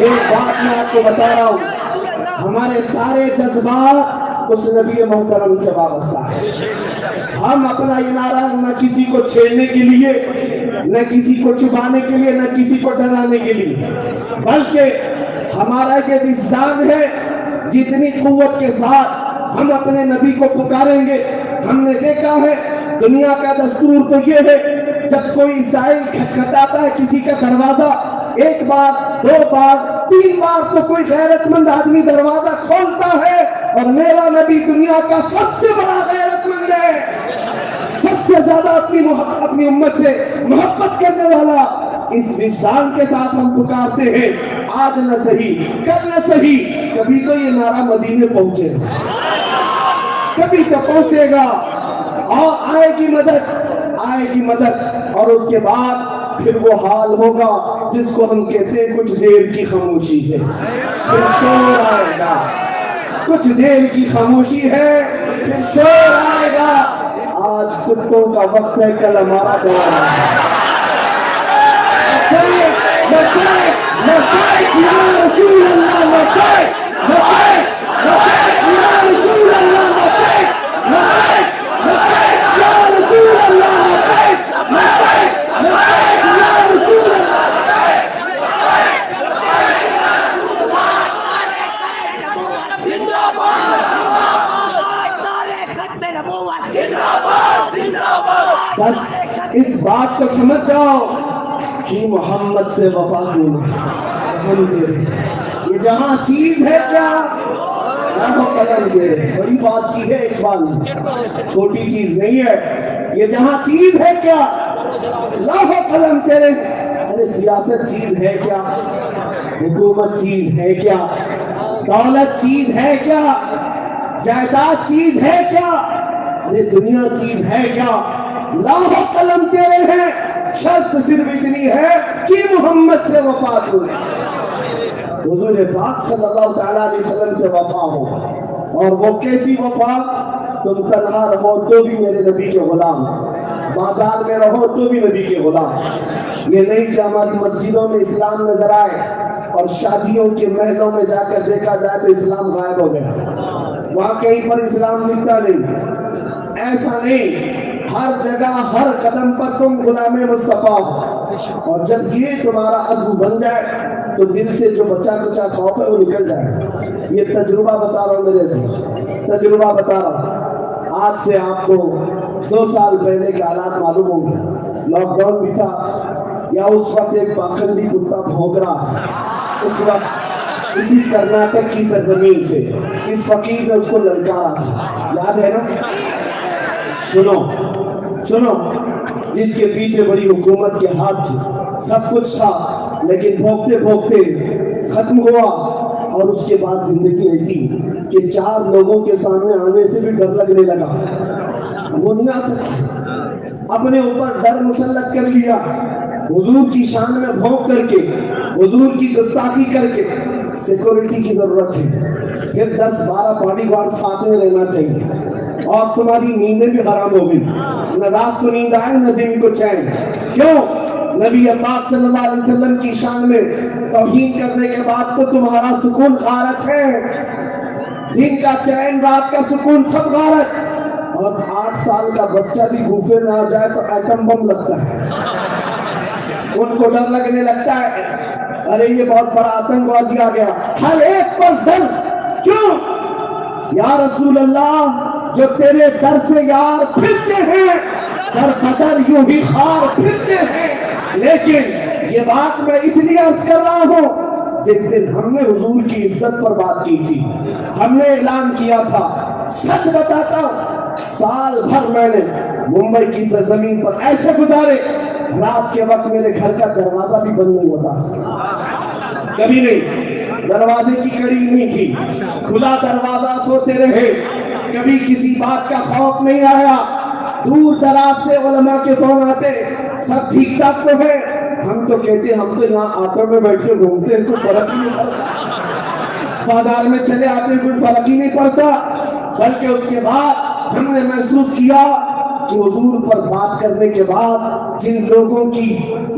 ایک بات میں آپ کو بتا رہا ہوں, ہمارے سارے جذبات اس نبی محترم سے وابستہ ہے. ہم اپنا یہ نعرہ نہ کسی کو چھیڑنے کے لیے, نہ کسی کو چھپانے کے لیے, نہ کسی کو ڈرانے کے لیے, بلکہ ہمارا یہ وجدان ہے. جتنی قوت کے ساتھ ہم اپنے نبی کو پکاریں گے. ہم نے دیکھا ہے دنیا کا دستور تو یہ ہے, جب کوئی سائل کھٹکھٹاتا ہے کسی کا دروازہ, ایک بار, دو بار, تین بار تو کوئی غیرت مند آدمی دروازہ کھولتا ہے. اور میرا نبی دنیا کا سب سے بڑا غیرت مند ہے, سب سے زیادہ اپنی امت سے محبت کرنے والا. اس وجدان کے ساتھ ہم پکارتے ہیں, آج نہ صحیح کل نہ صحیح کبھی تو یہ نعرہ مدینے پہنچے گا, کبھی تو پہنچے گا. اور آئے گی مدد, آئے گی مدد. اور اس کے بعد پھر وہ حال ہوگا جس کو ہم کہتے ہیں کچھ دیر کی خاموشی ہے, پھر شور آئے گا. کچھ دیر کی خاموشی ہے, پھر شور آئے گا. آج کتوں کا وقت ہے, کل ہمارا دور ہے. لبیک یا رسول اللہ, لبیک لبیک یا رسول اللہ, لبیک لبیک یا رسول اللہ, لبیک لبیک یا رسول اللہ. بس اس بات کو سمجھ جاؤ کہ محمد سے وفا کیوں نہیں. یہ جہاں چیز ہے کیا, قلم تیرے. بڑی بات کی ہے اقبال, چھوٹی چیز نہیں ہے. یہ جہاں چیز ہے کیا, لاکھوں قلم تیرے. ارے سیاست چیز ہے کیا, حکومت چیز ہے کیا, دولت چیز ہے کیا, جائیداد چیز ہے کیا, ارے دنیا چیز ہے کیا. لاکھوں قلم تیرے ہیں, شرط صرف اتنی ہے کہ محمد سے وفا کرے, حضور پاک صلی اللہ تعالیٰ علیہ وسلم سے وفا ہو. اور وہ کیسی وفا, تم تنہا رہو تو بھی میرے نبی کے غلام, بازار میں رہو تو بھی نبی کے غلام. یہ نہیں کہ ہماری مسجدوں میں اسلام نظر آئے اور شادیوں کے محلوں میں جا کر دیکھا جائے تو اسلام غائب ہو گیا, وہاں کہیں پر اسلام دکھتا نہیں. ایسا نہیں, ہر جگہ ہر قدم پر تم غلام مصطفیٰ ہو. اور جب یہ تمہارا عزم بن جائے تو دل سے جو بچا کچا خوف ہے وہ نکل جائے. یہ تجربہ بتا رہا ہوں میرے عزیز, تجربہ بتا رہا ہوں. آج سے آپ کو 2 سال پہلے کے حالات معلوم ہوں گے. لاک ڈاؤن بھی تھا, یا اس وقت ایک پاکھنڈی کتا بھونک رہا تھا. اس وقت اسی کرناٹک کی سرزمین سے اس فقیر نے اس کو للکارا تھا, یاد ہے نا. سنو سنو, جس کے پیچھے بڑی حکومت کے ہاتھ تھے, سب کچھ تھا, لیکن بھوکتے بھوکتے ختم ہوا. اور اس کے بعد زندگی ایسی کہ 4 لوگوں کے سامنے آنے سے بھی ڈر لگنے لگا. وہ نہیں آ سکتے, اپنے اوپر ڈر مسلط کر لیا. حضور کی شان میں بھونک کر کے, حضور کی گستاخی کر کے. سیکورٹی کی ضرورت ہے, پھر 10-12 باڈی گارڈ ساتھ میں رہنا چاہیے. اور تمہاری نیندیں بھی حرام ہوگی, نہ رات کو نیند آئے نہ دن کو چین. کیوں؟ نبی پاک صلی اللہ علیہ وسلم کی شان میں توہین کرنے کے بعد تو تمہارا سکون غارت ہے, دن کا چین رات کا سکون سب غارت. اور 8 سال کا بچہ بھی گوفے میں آ جائے تو ایٹم بم لگتا ہے, ان کو ڈر لگنے لگتا ہے. ارے یہ بہت بڑا آتنکوادی آ گیا, ہر ایک پر ڈر. کیوں؟ یا رسول اللہ, جو تیرے در سے یار پھرتے ہیں, در بدر یوں ہی خار پھرتے ہیں. لیکن یہ بات میں اس لیے عرض کر رہا ہوں, جس دن ہم نے حضور کی عزت پر بات کی تھی, ہم نے اعلان کیا تھا, سچ بتاتا ہوں, سال بھر میں نے ممبئی کی سرزمین پر ایسے گزارے, رات کے وقت میرے گھر کا دروازہ بھی بند نہیں ہوتا تھا, کبھی نہیں. دروازے کی کڑی نہیں تھی, کھلا دروازہ سوتے رہے, کبھی کسی بات کا خوف نہیں آیا. دور دراز سے علماء کے فون آتے, سب ٹھیک ٹھاک تو ہے. ہم تو کہتے ہم تو یہاں آٹو میں بیٹھ کے گھومتے ہیں, کوئی فرق ہی نہیں پڑتا. بازار میں چلے آتے ہیں, کوئی فرق ہی نہیں پڑتا. بلکہ اس کے بعد ہم نے محسوس کیا کہ حضور پر بات کرنے کے بعد جن لوگوں کی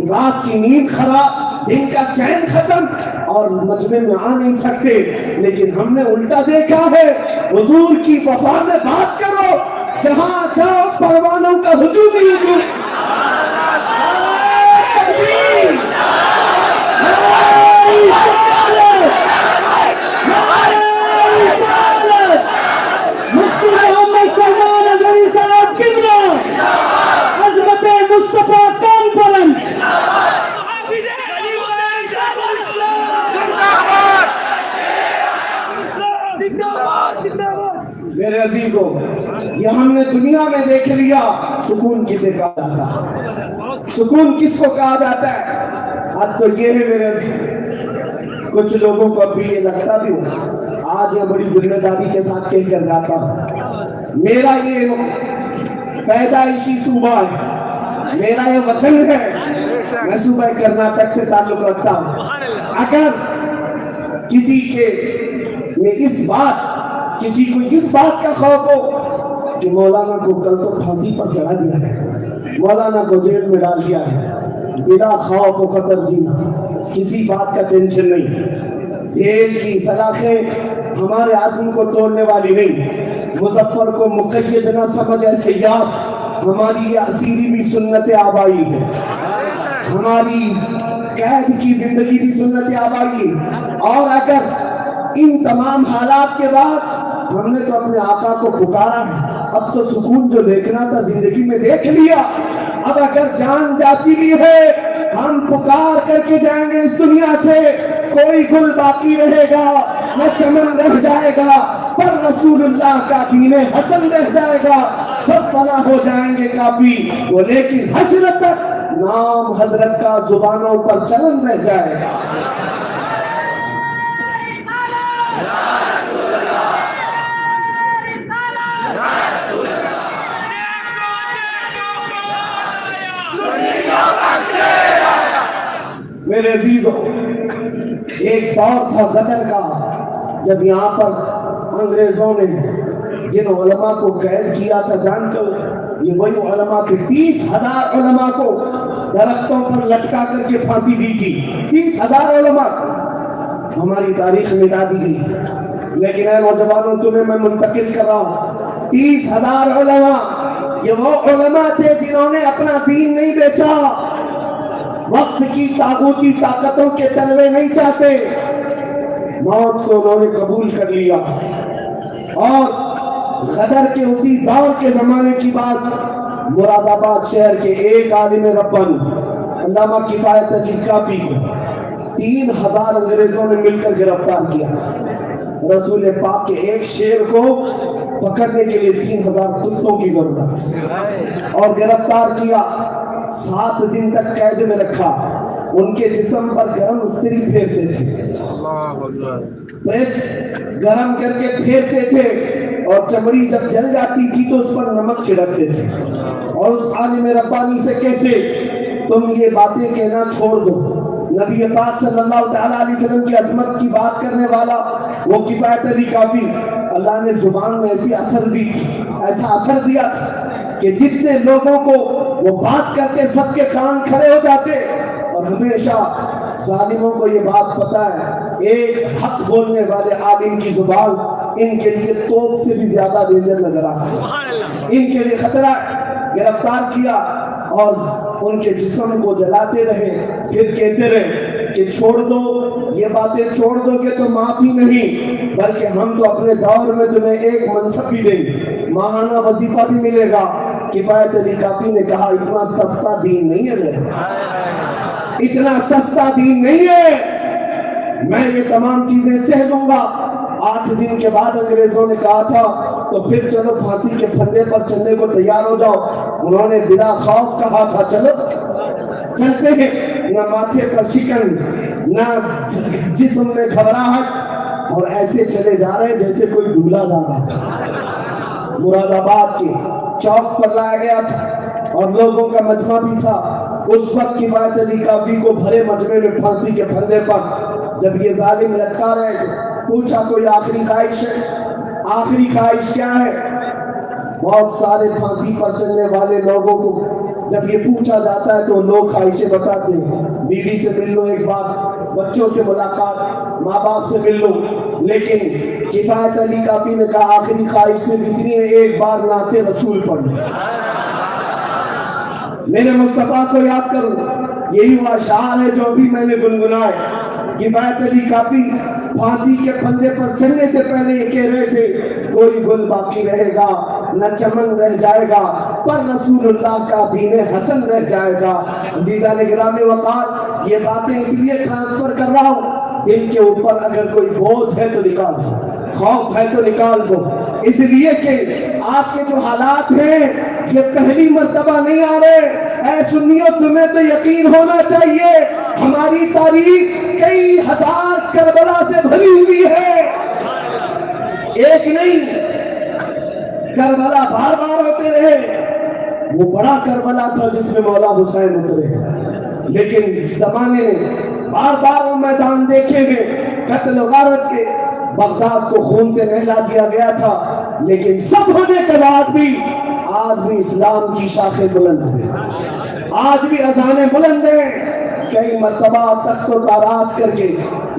رات کی نیند خراب, دن کا چین ختم, اور مجمع میں آ نہیں سکتے، لیکن ہم نے الٹا دیکھا ہے، حضور کی وفا میں بات کرو، جہاں جہاں پروانوں کا ہجوم ہی ہجوم۔ میرے عزیزوں، یہ ہم نے دنیا میں دیکھ لیا سکون کسے کہا جاتا ہے، سکون کس کو کہا جاتا ہے۔ اب تو یہ ہے میرے عزیز، کچھ لوگوں کو اب بھی یہ لگتا بھی ہو، آج یہ بڑی ذمہ داری کے ساتھ کہہ کر جاتا ہوں، میرا یہ پیدائشی صوبہ ہے، میرا یہ وطن ہے، میں صوبہ کرناٹک سے تعلق رکھتا ہوں۔ اگر کسی کو اس بات کا خوف ہو کہ مولانا کو کل تو پھانسی پر چڑھا دیا ہے، مولانا کو جیل میں ڈال دیا ہے، بلا خوف و خطر جینا، کسی بات کا ٹینشن نہیں۔ جیل کی سلاخیں ہمارے عزم کو توڑنے والی نہیں، مظفر کو مقید نہ سمجھ اے سیاد، ہماری یہ اسیری بھی سنت آبائی ہے، ہماری قید کی زندگی بھی سنت آبائی ہے۔ اور اگر ان تمام حالات کے بعد ہم نے تو اپنے آقا کو پکارا ہے، اب تو سکون جو دیکھنا تھا زندگی میں دیکھ لیا، اب اگر جان جاتی بھی ہے ہم پکار کر کے جائیں گے اس دنیا سے، کوئی گل باقی رہے گا نہ چمن رہ جائے گا، پر رسول اللہ کا دین حسن رہ جائے گا، سب فنا ہو جائیں گے کافی وہ، لیکن حشر تک نام حضرت کا زبانوں پر چلن رہ جائے گا۔ میرے عزیزوں، ایک دور تھا غدر کا، جب یہاں پر انگریزوں نے جن علماء کو قید کیا تھا، جانتے ہو یہ وہی علماء تھے، 30,000 علماء کو درختوں پر لٹکا کر کے پھانسی دی تھی، 30,000 علماء ہماری تاریخ مٹا دی گئی، لیکن اے نوجوانوں تمہیں میں منتقل کر رہا ہوں، 30,000 علماء یہ وہ علماء تھے جنہوں نے اپنا دین نہیں بیچا، وقت کی طاغوتی طاقتوں کے تلوے نہیں چاہتے، موت کو انہوں نے قبول کر لیا۔ اور غدر کے اسی دور کے زمانے کی بات، مراد آباد شہر کے ایک عالم ربانی علامہ کفایت علی کافی کو 3,000 انگریزوں نے مل کر گرفتار کیا تھا۔ رسول پاک کے ایک شیر کو پکڑنے کے لیے 3,000 کتوں کی ضرورت تھی، اور گرفتار کیا، 7 دن تک قید میں رکھا، ان کے جسم پر گرم استری پھیرتے تھے، پریس گرم کر کے پھیرتے تھے، اور چمڑی جب جل جاتی تھی تو اس پر نمک چھڑکتے تھے، اور اس عالم ربانی سے کہتے تم یہ باتیں کہنا چھوڑ دو، نبی پاک صلی اللہ تعالیٰ علیہ وسلم کی عظمت کی بات کرنے والا وہ کفایت علی کافی، اللہ نے زبان میں ایسی اثر دی تھی، ایسا اثر دیا تھا کہ جتنے لوگوں کو وہ بات کرتے سب کے کان کھڑے ہو جاتے، اور ہمیشہ ظالموں کو یہ بات پتا ہے ایک حق بولنے والے عالم کی زبان ان کے لیے توپ سے بھی زیادہ ڈینجر نظر آتی ہے، ان کے لیے خطرہ۔ گرفتار کیا اور ان کے جسم کو جلاتے رہے، پھر کہتے رہے کہ چھوڑ دو، یہ باتیں چھوڑ دو گے تو معافی نہیں، بلکہ ہم تو اپنے دور میں تمہیں ایک منصب بھی دیں گے، ماہانہ وظیفہ بھی ملے گا۔ کفایت علی کافی نے کہا اتنا سستا دین نہیں ہے میرا، اتنا سستا دین نہیں ہے، میں یہ تمام چیزیں سہ لوں گا۔ 8 دن کے بعد انگریزوں نے کہا تھا تو پھر چلو پھانسی کے پھندے پر چلنے کو تیار ہو جاؤ، انہوں نے بلا خوف کہا تھا چلو چلتے ہیں، نہ ماتھے پر شکن نہ جسم میں گھبراہٹ، اور ایسے چلے جا رہے جیسے کوئی دولہا جا رہا تھا۔ مراد آباد کے چوک پر لایا گیا تھا اور لوگوں کا مجمع بھی تھا، اس وقت کفایت علی کافی کو بھرے مجمع میں پھانسی کے پھندے پر جب یہ ظالم لٹکا رہے تھے، پوچھا کوئی آخری خواہش ہے؟ آخری خواہش کیا ہے؟ بہت سارے پھانسی پر چلنے والے لوگوں کو جب یہ پوچھا جاتا ہے تو لوگ خواہشیں بتاتے ہیں، بیوی سے مل لو ایک بات، بچوں سے ملاقات، ماں باپ سے مل لوں، لیکن کفایت علی کافی نے کہا آخری خواہش صرف اتنی ہے، ایک بار نعت رسول پڑھ لوں، میرے مصطفیٰ کو یاد کروں۔ یہی وہ اشعار ہے جو ابھی میں نے گنگنائے۔ کفایت علی کافی پھانسی کے پھندے پر چڑھنے سے پہلے یہ کہہ رہے تھے کوئی گل باقی رہے گا نہ چمن رہ جائے گا، پر رسول اللہ کا دین حسن رہ جائے گا۔ عزیزان گرامی وقار، یہ باتیں اس لیے ٹرانسفر کر رہا ہوں، دل کے اوپر اگر کوئی بوجھ ہے تو نکال دو، خوف ہے تو نکال دو، اس لیے کہ آج کے جو حالات ہیں یہ پہلی مرتبہ نہیں آ رہے۔ اے سنیو، تمہیں تو یقین ہونا چاہیے ہماری تاریخ کئی ہزار کربلا سے بھری ہوئی ہے، ایک نہیں، کربلا بار بار ہوتے رہے۔ وہ بڑا کربلا تھا جس میں مولا حسین اترے، لیکن زمانے نے بار بار وہ میدان دیکھے گئے، قتل و غارت کے، بغداد کو خون سے نہلا دیا گیا تھا، لیکن سب ہونے کے بعد بھی آج بھی اسلام کی شاخیں بلند ہیں، آج بھی اذانیں بلند ہیں۔ کئی مرتبہ تخت و تاراج کر کے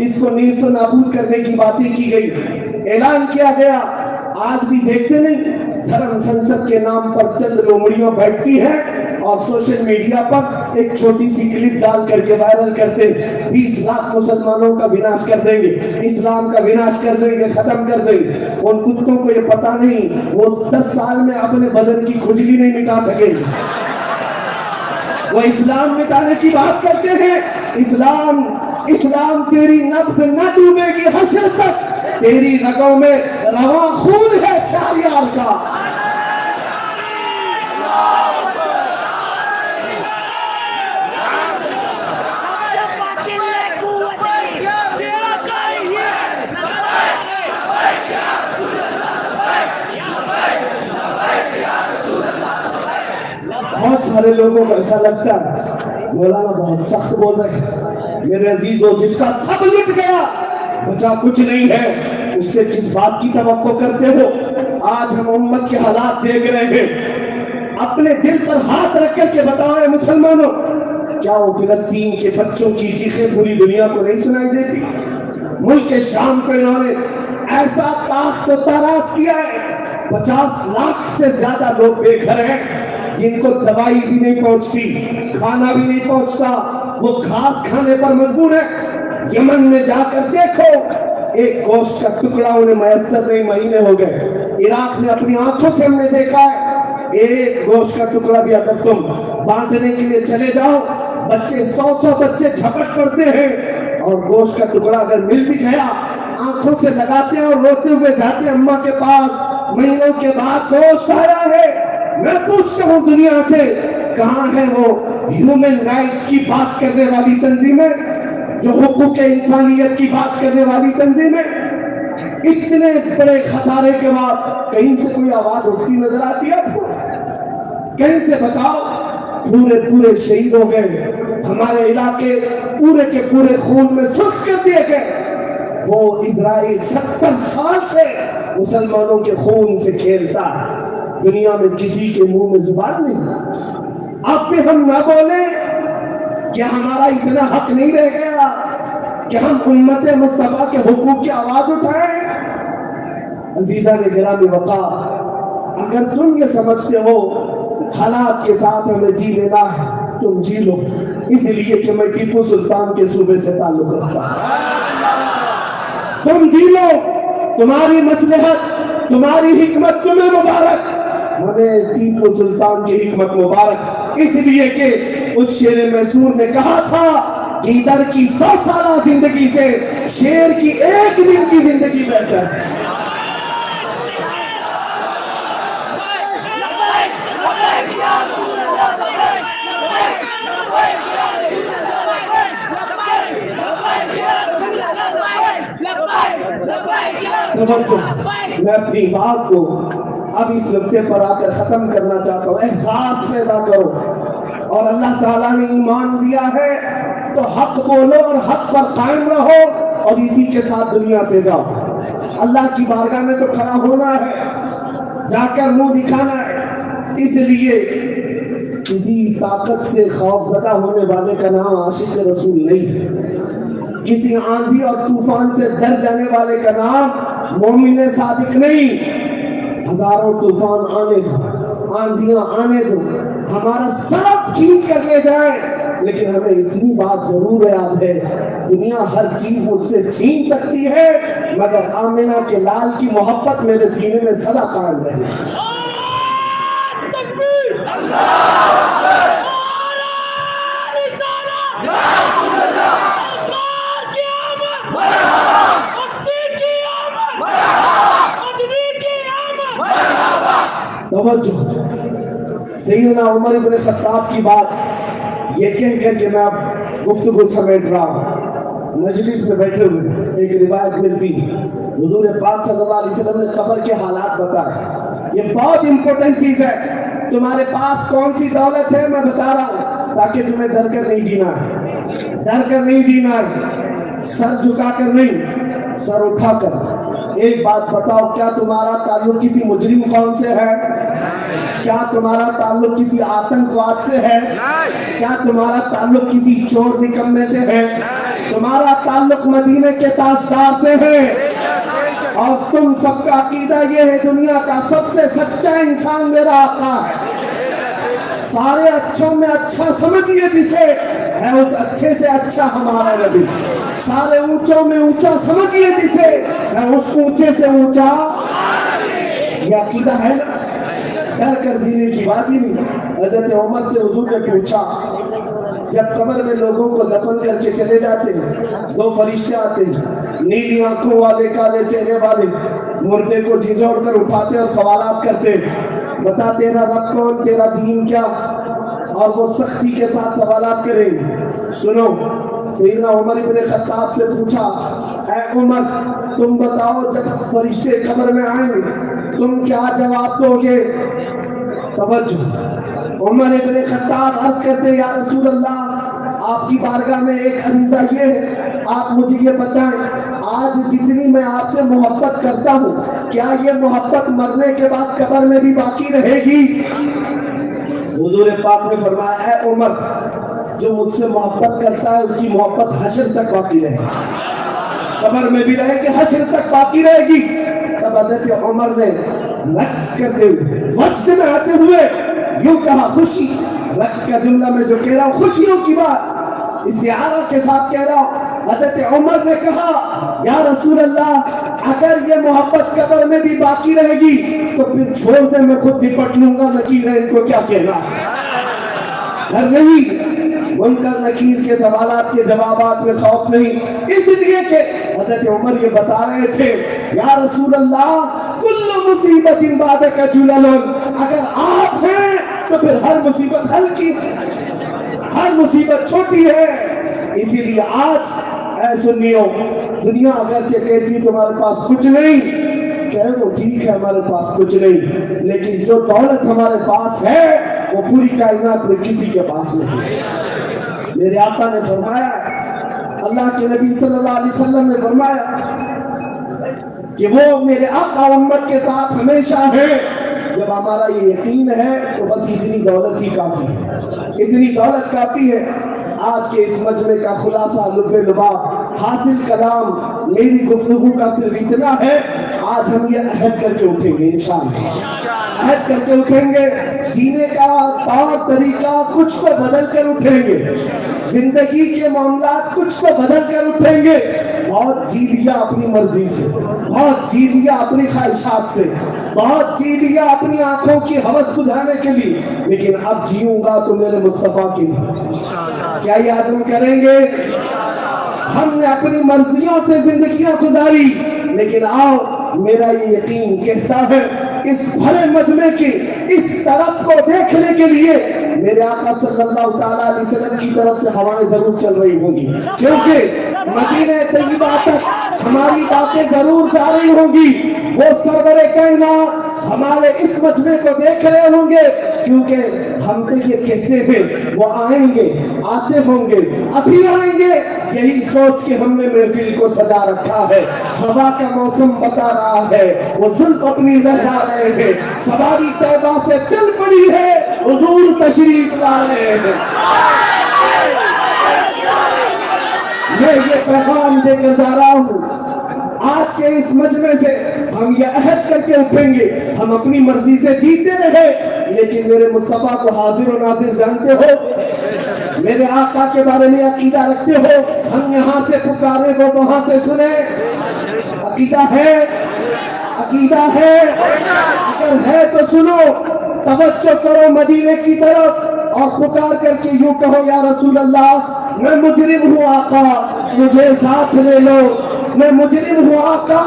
اس کو نیست و نابود کرنے کی باتیں کی گئی، اعلان کیا گیا، آج بھی دیکھتے نہیں دھرم سنسد کے نام پر چند لومڑیاں بیٹھتی ہیں اور سوشل میڈیا پر ایک چھوٹی سی کلپ ڈال کر کے وائرل کرتے 20 لاکھ مسلمانوں کا وناش کر دیں گے، اسلام کا وناش کر دیں گے، ختم کر دیں گے۔ ان کتوں کو یہ پتہ نہیں وہ 10 سال میں اپنے بدن کی کھجلی نہیں مٹا سکیں گے، وہ اسلام مٹانے کی بات کرتے ہیں۔ اسلام تیری نبض نہ ڈوبے گی حشر تک، تیری رگوں میں رواں خون ہے 4 یار کا۔ بہت سارے لوگوں کو ایسا لگتا ہے مولانا بہت سخت بول رہے ہیں۔ میرے عزیزو، جس کا سب لٹ گیا بچا کچھ نہیں ہے، اس سے کس بات کی توقع کرتے ہو؟ آج ہم امت کے حالات دیکھ رہے ہیں، اپنے دل پر ہاتھ رکھ کر کے بتائیں مسلمانوں، کیا وہ فلسطین کے بچوں کی چیخیں پوری دنیا کو نہیں سنائی دیتی؟ ملک شام کو انہوں نے ایسا تاخت و تاراج کیا ہے، 50 لاکھ سے زیادہ لوگ بے گھر ہیں، جن کو دوائی بھی نہیں پہنچتی، کھانا بھی نہیں پہنچتا، وہ گھاس کھانے پر مجبور ہے۔ یمن میں جا کر دیکھو، ایک گوشت کا ٹکڑا انہیں میسر نہیں، مہینے ہو گئے۔ عراق میں اپنی آنکھوں سے ہم نے دیکھا ہے، ایک گوشت کا ٹکڑا بھی اگر تم بانٹنے کے لیے چلے جاؤ، بچے 100 بچے جھپٹ پڑتے ہیں، اور گوشت کا ٹکڑا اگر مل بھی گیا آنکھوں سے لگاتے ہیں اور روتے ہوئے جاتے ہیں اماں کے پاس، مہینوں کے بعد گوشت آیا ہے۔ میں پوچھتا ہوں دنیا سے، کہاں ہے وہ ہیومن رائٹس کی بات کرنے والی تنظیمیں، جو حقوق انسانیت کی بات کرنے والی تنظیمیں؟ اتنے بڑے خسارے کے بعد کہیں سے کوئی آواز اٹھتی نظر آتی ہے آپ کو؟ کہیں سے بتاؤ؟ پورے شہید ہو گئے، ہمارے علاقے پورے کے پورے خون میں سرخ کر دیے گئے۔ وہ اسرائیل 70 سال سے مسلمانوں کے خون سے کھیلتا ہے، دنیا میں کسی کے منہ میں زبان نہیں۔ اب بھی ہم نہ بولیں کہ ہمارا اتنا حق نہیں رہ گیا کہ ہم امت مصطفیٰ کے حقوق کی آواز اٹھائیں؟ عزیزان گرامی وقار، اگر تم یہ سمجھتے ہو حالات کے ساتھ ہمیں جی لینا ہے، تم جی لو، اس لیے کہ میں ٹیپو سلطان کے صوبے سے تعلق رکھتا ہوں۔ تم جی لو، تمہاری مصلحت، تمہاری حکمت تمہیں مبارک، ہمیں ٹیپو سلطان کی حکمت مبارک، اس لیے کہ اس شیر میسور نے کہا تھا کہ ادھر کی 100 سالہ زندگی سے شیر کی 1 دن کی زندگی بہتر ہے۔ میں اپنی بات کو اب اس نقطے پر آ کر ختم کرنا چاہتا ہوں۔ احساس پیدا کرو، اور اللہ تعالیٰ نے ایمان دیا ہے تو حق بولو اور حق پر قائم رہو، اور اسی کے ساتھ دنیا سے جاؤ۔ اللہ کی بارگاہ میں تو کھڑا ہونا ہے، جا کر منہ دکھانا ہے، اس لیے کسی طاقت سے خوف زدہ ہونے والے کا نام عاشق رسول نہیں ہے۔ کسی آندھی اور طوفان سے ڈر جانے والے کا نام مومن صادق نہیں۔ ہزاروں طوفان آنے دو، آندھیاں آنے دو، ہمارا سب کھینچ کر لے جائیں، لیکن ہمیں اتنی بات ضرور یاد ہے، دنیا ہر چیز مجھ سے چھین سکتی ہے مگر آمنہ کے لال کی محبت میرے سینے میں سدا قائم رہے۔ توجہ، سیدنا عمر بن خطاب کی بات یہ کہہ کر کے میں اب گفتگو سمیٹ رہا ہوں۔ مجلس میں بیٹھے ہوئے ایک روایت ملتی، حضور پاک صلی اللہ علیہ وسلم نے قبر کے حالات بتائے۔ یہ بہت امپورٹنٹ چیز ہے، تمہارے پاس کون سی دولت ہے میں بتا رہا ہوں تاکہ تمہیں ڈر کر نہیں جینا ہے، ڈر کر نہیں جینا ہے، سر جھکا کر نہیں، سر اٹھا کر۔ ایک بات بتاؤ، کیا تمہارا تعلق کسی مجرم قوم سے ہے؟ کیا تمہارا تعلق کسی آتنکواد سے ہے؟ کیا تمہارا تعلق کسی چور نکمے سے ہے؟ تمہارا تعلق مدینے کے تاجدار سے ہے، اور تم سب کا عقیدہ یہ ہے دنیا کا سب سے سچا انسان میرا آقا ہے۔ سارے اچھوں میں اچھا سمجھیے جسے، ہے اس اچھے سے اچھا ہمارا نبی۔ سارے اونچوں میں اونچا سمجھیے جسے، ہے اس اونچے سے اونچا۔ یہ عقیدہ ہے نا، ڈر کر جینے کی بات ہی نہیں۔ حضرت عمر سے حضور نے پوچھا، جب قبر میں لوگوں کو دفن کر کے چلے جاتے ہیں، دو فرشتے آتے ہیں، نیلی آنکھوں والے، کالے چہرے والے، مردے کو جھنجھوڑ کر اٹھاتے اور سوالات کرتے، بتا تیرا رب کون، تیرا دین کیا، اور وہ سختی کے ساتھ سوالات کریں گے۔ سنو، سیدنا عمر بن خطاب سے پوچھا، اے عمر تم بتاؤ جب فرشتے قبر میں آئیں گے تم کیا جواب دو گے؟ توجہ، عمر بن خطاب عرض کرتے، یا رسول اللہ آپ کی بارگاہ میں ایک عریضہ یہ ہے، آپ مجھے یہ بتائیں آج جتنی میں آپ سے محبت کرتا ہوں کیا یہ محبت مرنے کے بعد قبر میں بھی باقی رہے گی؟ حضور پاک نے فرمایا، اے عمر جو مجھ سے محبت کرتا ہے اس کی محبت حشر تک باقی رہے گی، قبر میں بھی رہے گی، حشر تک باقی رہے گی۔ تب حضرت عمر نے رقص کرتے ہوئے، وجد میں آتے ہوئے یوں کہا، خوشی، رقص کا جملہ میں جو کہہ رہا ہوں خوشیوں کی بات استعارہ کے ساتھ کہہ رہا ہوں۔ حضرت عمر نے کہا، یا رسول اللہ اگر یہ محبت قبر میں بھی باقی رہے گی تو پھر چھوڑ دے، میں خود نپٹ لوں گا، نکیر ہے ان کو کیا کہنا ہے۔ گھر نہیں، منکر نکیر کے سوالات کے جوابات میں خوف نہیں، اس لیے کہ حضرت عمر یہ بتا رہے تھے، یا رسول اللہ کل مصیبت بعدک جلل، اگر آپ ہیں تو پھر ہر مصیبت ہلکی، ہر مصیبت چھوٹی ہے۔ اسی لیے آج اے سنیو، دنیا اگرچہ کہتی تمہارے پاس کچھ نہیں، کہہ دو ٹھیک ہے ہمارے پاس کچھ نہیں، لیکن جو دولت ہمارے پاس ہے وہ پوری کائنات میں کسی کے پاس نہیں۔ میرے آقا نے فرمایا، اللہ کے نبی صلی اللہ علیہ وسلم نے فرمایا کہ وہ میرے آقا امت کے ساتھ ہمیشہ ہے۔ جب ہمارا یہ یقین ہے تو بس اتنی دولت ہی کافی ہے، اتنی دولت کافی ہے۔ آج کے اس مجمع کا خلاصہ، لب لباب، حاصل کلام میری گفتگو کا صرف اتنا ہے، آج ہم یہ عہد کر کے اٹھیں گے انشاءاللہ، عہد کر کے اٹھیں گے، جینے کا طور طریقہ کچھ کو بدل کر اٹھیں گے، زندگی کے معاملات کچھ کو بدل کر اٹھیں گے۔ بہت جی لیا اپنی مرضی سے، بہت جی لیا اپنی خواہشات سے، بہت جی لیا اپنی آنکھوں کی ہوس بجھانے کے لیے، لیکن اب جیوں گا تو میرے مصطفیٰ کے لیے۔ کیا یہ عزم کریں گے؟ ہم نے اپنی مرضیوں سے زندگیاں گزاری، لیکن آؤ میرا یہ یقین کہتا ہے اس بھرے مجمع کی اس طرف کو دیکھنے کے لیے میرے آقا صلی اللہ تعالیٰ علیہ وسلم کی طرف سے ہوائیں ضرور چل رہی ہوں گی، کیونکہ مدینہ طیبہ تک ہماری باتیں ضرور جا رہی ہوں گی۔ وہ سرور کائنات ہمارے اس مجمع کو دیکھ رہے ہوں گے، کیونکہ ہم تو یہ کہتے ہیں وہ آئیں گے، آتے ہوں گے، ابھی آئیں گے، یہی سوچ کے ہم نے محفل کو سجا رکھا ہے۔ ہوا کا موسم بتا رہا ہے، وہ زلف اپنی لہرا رہے ہیں، سواری طیبہ سے چل پڑی ہے، حضور تشریف لا رہے ہیں۔ میں یہ پیغام دے کر جا رہا ہوں، آج کے اس مجمع سے ہم یہ عہد کر کے اٹھیں گے، ہم اپنی مرضی سے جیتے رہے لیکن میرے مصطفیٰ کو حاضر و ناظر جانتے ہو، میرے آقا کے بارے میں عقیدہ رکھتے ہو، ہم یہاں سے پکارے وہ وہاں سے سنیں، عقیدہ ہے؟ عقیدہ ہے؟ اگر ہے تو سنو، توجہ کرو مدینے کی طرف اور پکار کر کے یوں کہو یا رسول اللہ میں مجرم ہوں آقا مجھے ساتھ لے لو، میں مجرم ہوں آقا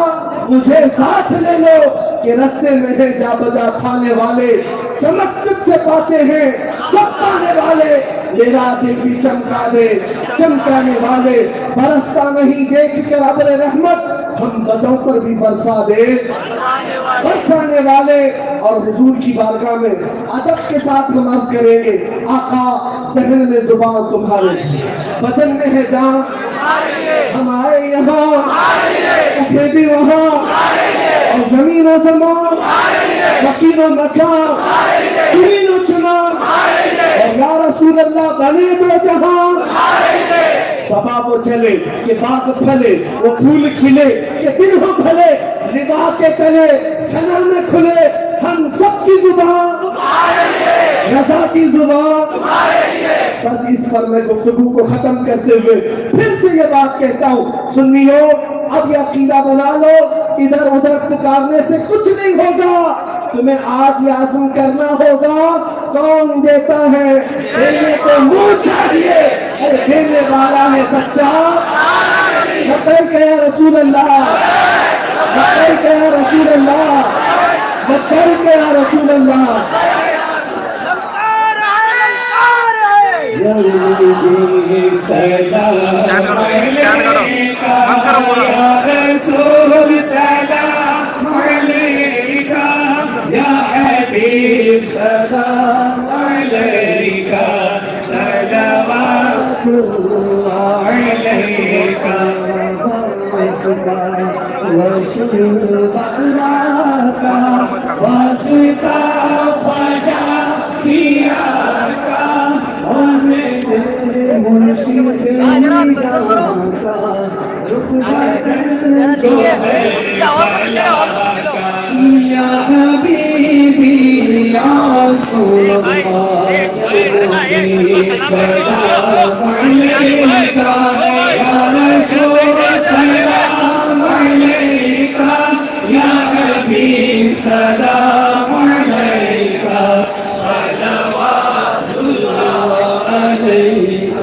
مجھے ساتھ لے لو، کہ رستے میں ہے جا بجا کھانے والے، چمک تجھ سے پاتے ہیں سب پانے والے، میرا دل بھی چمکا دے چمکانے والے، برستا نہیں دیکھ کر ابر رحمت، ہم بدوں پر بھی برسا دے برسانے والے۔ اور حضور کی بارگاہ میں ادب کے ساتھ ہم عرض کریں گے، آقا دہن میں زبان تمہارے، بدن میں ہے جان، ہم آئے یہاں اٹھے بھی وہاں، اور زمین و زمان مکین و مکان چنین و چنا، اور یا رسول اللہ بنے دو جہاں، صبا وہ چلے کہ باغ پھلے، وہ پھول کھلے کہ دل ہو بھلے، ربا کے تلے ثنا میں کھلے، ہم سب کی زبان رضا کی زبان۔ بس اس پر میں گفتگو کو ختم کرتے ہوئے پھر سے یہ بات کہتا ہوں، سنیو اب یہ عقیدہ بنا لو، ادھر ادھر پکارنے سے کچھ نہیں ہوگا، تمہیں آج یہ عزم کرنا ہوگا، کون دیتا ہے دینے کو منہ چاہیے، دینے والا ہے سچا، لبیک یا رسول اللہ، لبیک یا رسول اللہ، لبیک یا رسول اللہ۔ سلام علیکہ صلوات اللہ علیکہ واسطہ خواجہ پیا کا مرشد یا حبیبی یا رسول اللہ سلام علیکہ یا رسول سلام علیکہ یا حبیب سلام علیکہ صلوات اللہ علیکہ۔